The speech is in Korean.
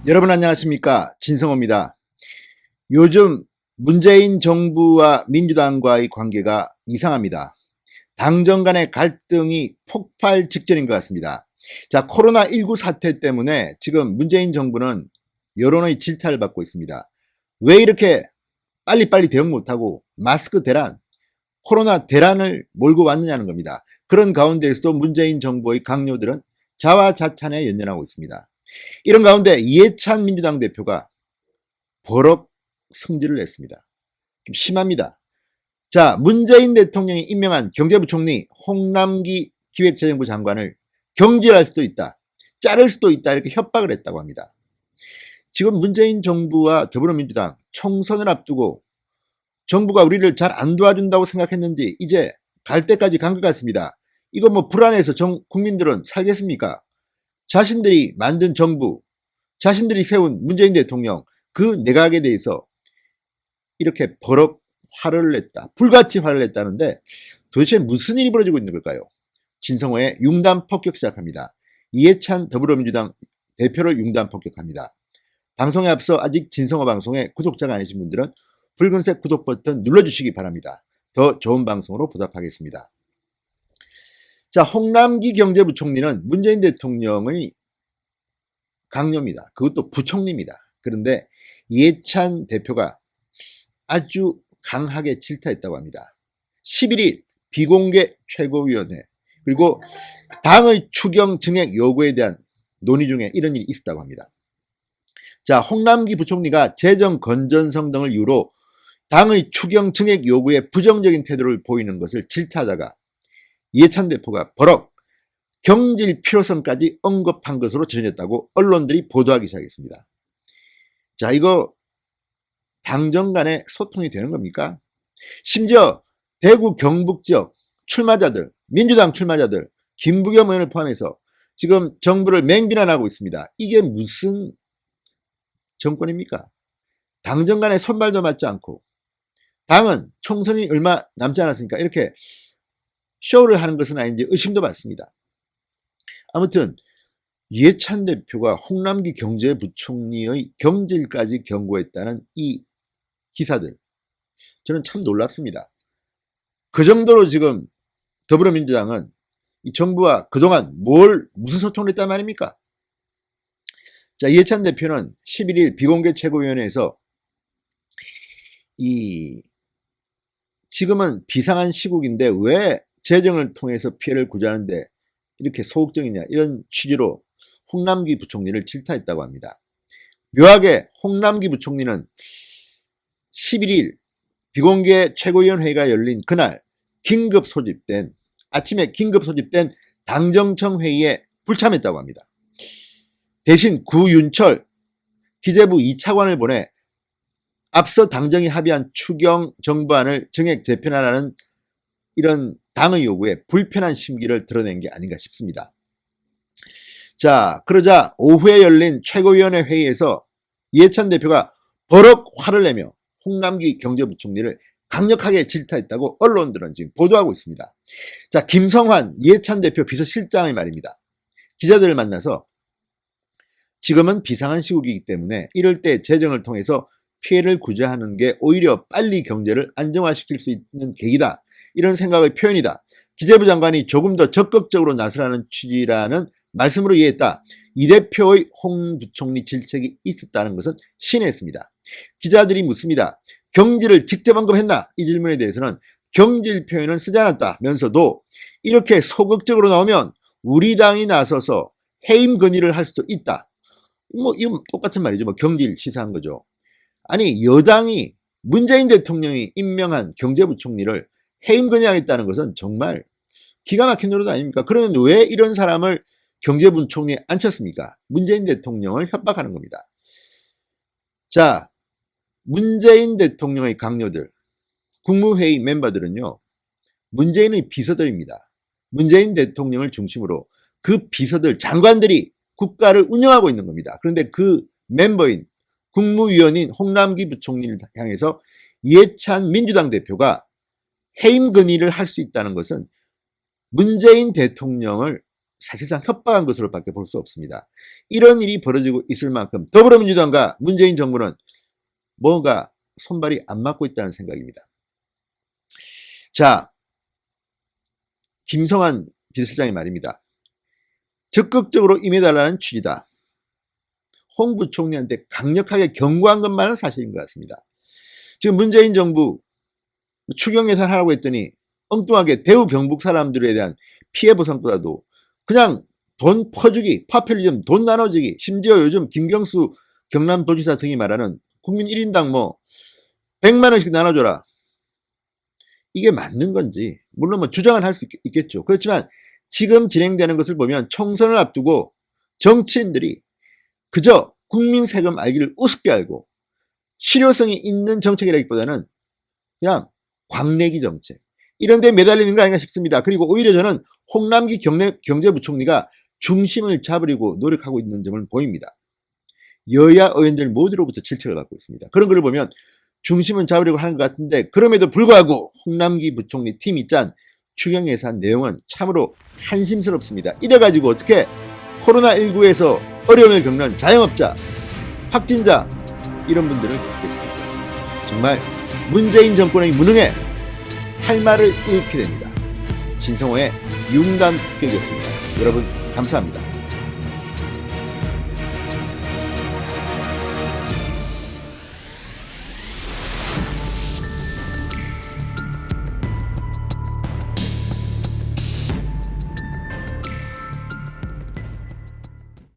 여러분 안녕하십니까? 진성호입니다. 요즘 문재인 정부와 민주당과의 관계가 이상합니다. 당정 간의 갈등이 폭발 직전인 것 같습니다. 자, 코로나19 사태 때문에 지금 문재인 정부는 여론의 질타를 받고 있습니다. 왜 이렇게 빨리빨리 대응 못하고 마스크 대란, 코로나 대란을 몰고 왔느냐는 겁니다. 그런 가운데에서도 문재인 정부의 강요들은 자화자찬에 연연하고 있습니다. 이런 가운데 이해찬 민주당 대표가 버럭 성질을 냈습니다. 좀 심합니다. 자, 문재인 대통령이 임명한 경제부총리 홍남기 기획재정부 장관을 경질할 수도 있다, 자를 수도 있다, 이렇게 협박을 했다고 합니다. 지금 문재인 정부와 더불어민주당 총선을 앞두고 정부가 우리를 잘 안 도와준다고 생각했는지 이제 갈 때까지 간 것 같습니다. 이거 뭐 불안해서 국민들은 살겠습니까? 자신들이 만든 정부, 자신들이 세운 문재인 대통령, 그 내각에 대해서 이렇게 버럭 화를 냈다, 불같이 화를 냈다는데 도대체 무슨 일이 벌어지고 있는 걸까요? 진성호의 융단 폭격 시작합니다. 이해찬 더불어민주당 대표를 융단 폭격합니다. 방송에 앞서 아직 진성호 방송에 구독자가 아니신 분들은 붉은색 구독 버튼 눌러주시기 바랍니다. 더 좋은 방송으로 보답하겠습니다. 자, 홍남기 경제부총리는 문재인 대통령의 강요입니다. 그것도 부총리입니다. 그런데 이해찬 대표가 아주 강하게 질타했다고 합니다. 11일 비공개 최고위원회 그리고 당의 추경 증액 요구에 대한 논의 중에 이런 일이 있었다고 합니다. 자, 홍남기 부총리가 재정 건전성 등을 이유로 당의 추경 증액 요구에 부정적인 태도를 보이는 것을 질타하다가 이해찬 대표가 버럭 경질 필요성까지 언급한 것으로 전해졌다고 언론들이 보도하기 시작했습니다. 자, 이거 당정 간에 소통이 되는 겁니까? 심지어 대구 경북 지역 출마자들, 민주당 출마자들, 김부겸 의원을 포함해서 지금 정부를 맹비난하고 있습니다. 이게 무슨 정권입니까? 당정 간에 손발도 맞지 않고 당은 총선이 얼마 남지 않았으니까 이렇게 쇼를 하는 것은 아닌지 의심도 받습니다. 아무튼 이해찬 대표가 홍남기 경제부총리의 경질까지 경고했다는 이 기사들, 저는 참 놀랍습니다. 그 정도로 지금 더불어민주당은 이 정부와 그동안 무슨 소통을 했단 말입니까? 자, 이해찬 대표는 11일 비공개 최고위원회에서 지금은 비상한 시국인데 왜 재정을 통해서 피해를 구제하는데 이렇게 소극적이냐, 이런 취지로 홍남기 부총리를 질타했다고 합니다. 묘하게 홍남기 부총리는 11일 비공개 최고위원회가 열린 그날 아침에 긴급 소집된 당정청 회의에 불참했다고 합니다. 대신 구윤철 기재부 2차관을 보내 앞서 당정이 합의한 추경 정부안을 증액 재편하라는 이런 당의 요구에 불편한 심기를 드러낸 게 아닌가 싶습니다. 자, 그러자 오후에 열린 최고위원회 회의에서 이해찬 대표가 버럭 화를 내며 홍남기 경제부총리를 강력하게 질타했다고 언론들은 지금 보도하고 있습니다. 자, 김성환 이해찬 대표 비서실장의 말입니다. 기자들을 만나서 지금은 비상한 시국이기 때문에 이럴 때 재정을 통해서 피해를 구제하는 게 오히려 빨리 경제를 안정화시킬 수 있는 계기다, 이런 생각의 표현이다. 기재부 장관이 조금 더 적극적으로 나서라는 취지라는 말씀으로 이해했다. 이 대표의 홍 부총리 질책이 있었다는 것은 신뢰했습니다. 기자들이 묻습니다. 경질을 직접 언급했나? 이 질문에 대해서는 경질 표현은 쓰지 않았다면서도 이렇게 소극적으로 나오면 우리 당이 나서서 해임 건의를 할 수도 있다. 이건 똑같은 말이죠. 경질 시사한 거죠. 아니, 여당이 문재인 대통령이 임명한 경제부총리를 해임 건의하겠다는 것은 정말 기가 막힌 노릇 아닙니까? 그러면 왜 이런 사람을 경제부총리에 앉혔습니까? 문재인 대통령을 협박하는 겁니다. 자, 문재인 대통령의 강요들, 국무회의 멤버들은요, 문재인의 비서들입니다. 문재인 대통령을 중심으로 그 비서들, 장관들이 국가를 운영하고 있는 겁니다. 그런데 그 멤버인 국무위원인 홍남기 부총리를 향해서 이해찬 민주당 대표가 해임 건의를 할 수 있다는 것은 문재인 대통령을 사실상 협박한 것으로밖에 볼 수 없습니다. 이런 일이 벌어지고 있을 만큼 더불어민주당과 문재인 정부는 뭔가 손발이 안 맞고 있다는 생각입니다. 자, 김성한 비서실장의 말입니다. 적극적으로 임해달라는 취지다. 홍 부총리한테 강력하게 경고한 것만은 사실인 것 같습니다. 지금 문재인 정부 추경 예산 하라고 했더니 엉뚱하게 대우 경북 사람들에 대한 피해 보상보다도 그냥 돈 퍼주기, 파퓰리즘, 돈 나눠주기, 심지어 요즘 김경수 경남도지사 등이 말하는 국민 1인당 뭐 100만 원씩 나눠줘라. 이게 맞는 건지 물론 뭐 주장은 할 수 있겠죠. 그렇지만 지금 진행되는 것을 보면 총선을 앞두고 정치인들이 그저 국민 세금 알기를 우습게 알고 실효성이 있는 정책이라기보다는 그냥 광내기 정책 이런 데 매달리는 거 아닌가 싶습니다. 그리고 오히려 저는 홍남기 경제부총리가 중심을 잡으려고 노력하고 있는 점을 보입니다. 여야 의원들 모두로부터 질책을 받고 있습니다. 그런 걸 보면 중심을 잡으려고 하는 것 같은데 그럼에도 불구하고 홍남기 부총리 팀이 짠 추경 예산 내용은 참으로 한심스럽습니다. 이래가지고 어떻게 코로나19에서 어려움을 겪는 자영업자, 확진자 이런 분들을 돕겠습니다. 정말 문재인 정권의 무능에 할 말을 잃게 됩니다. 진성호의 융단 폭격이었습니다. 여러분 감사합니다.